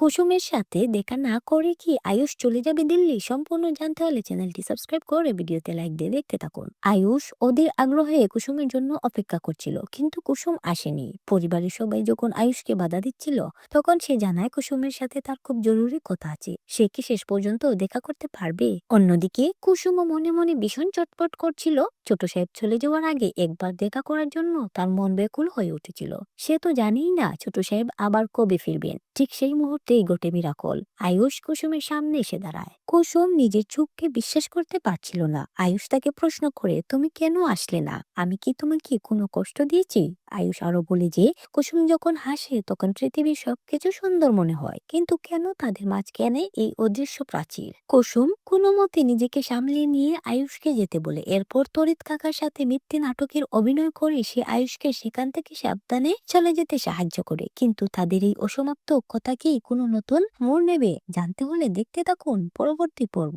কুসুমের সাথে দেখা না করে কি আয়ুষ চলে যাবে দিল্লি? সম্পূর্ণ জানতে হলে চ্যানেলটি সাবস্ক্রাইব করে ভিডিওতে লাইক দিয়ে দেখতে থাকুন। আয়ুষ ওদের আগ্রহে কুসুমের জন্য অপেক্ষা করছিল, কিন্তু কুসুম আসেনি। পরিবারের সবাই যখন আয়ুষকে বাধা দিচ্ছিল, তখন সে জানায় কুসুমের সাথে তার খুব জরুরি কথা আছে। সে কি শেষ পর্যন্ত দেখা করতে পারবে? অন্যদিকে কুসুমও মনে মনে ভীষণ চটপট করছিল। ছোট সাহেব চলে যাওয়ার আগে একবার দেখা করার জন্য তার মন ব্যাকুল হয়ে উঠেছিল। সে তো জানেই না ছোট সাহেব আবার কবে ফিরবেন। ঠিক সেই মুহূর্তেই ঘটে মিরাকল। আয়ুষ কুসুমের সামনে এসে দাঁড়ায়। কুসুম নিজের চোখকে বিশ্বাস করতে পারছিল না। আয়ুষ তাকে প্রশ্ন করে, তুমি কেন আসলে না? আমি কি তোমাকে কোনো কষ্ট দিয়েছি? আয়ুষ আরো বলে যে কুসুম যখন হাসে তখন পৃথিবীর সবকিছু সুন্দর মনে হয়, কিন্তু কেন তাদের মাঝখানে এই অদৃশ্য প্রাচীর? কুসুম কোনো মতে নিজেকে সামলিয়ে নিয়ে আয়ুষকে যেতে বলে। এরপর তরিত কাকার সাথে মিথ্যে নাটকের অভিনয় করে সে আয়ুষকে সেখান থেকে সাবধানে চলে যেতে সাহায্য করে। কিন্তু তাদের এই অসমাপ্ত কথা কি কোনো নতুন মোড় নেবে? জানতে হলে দেখতে থাকুন পরবর্তী পর্ব।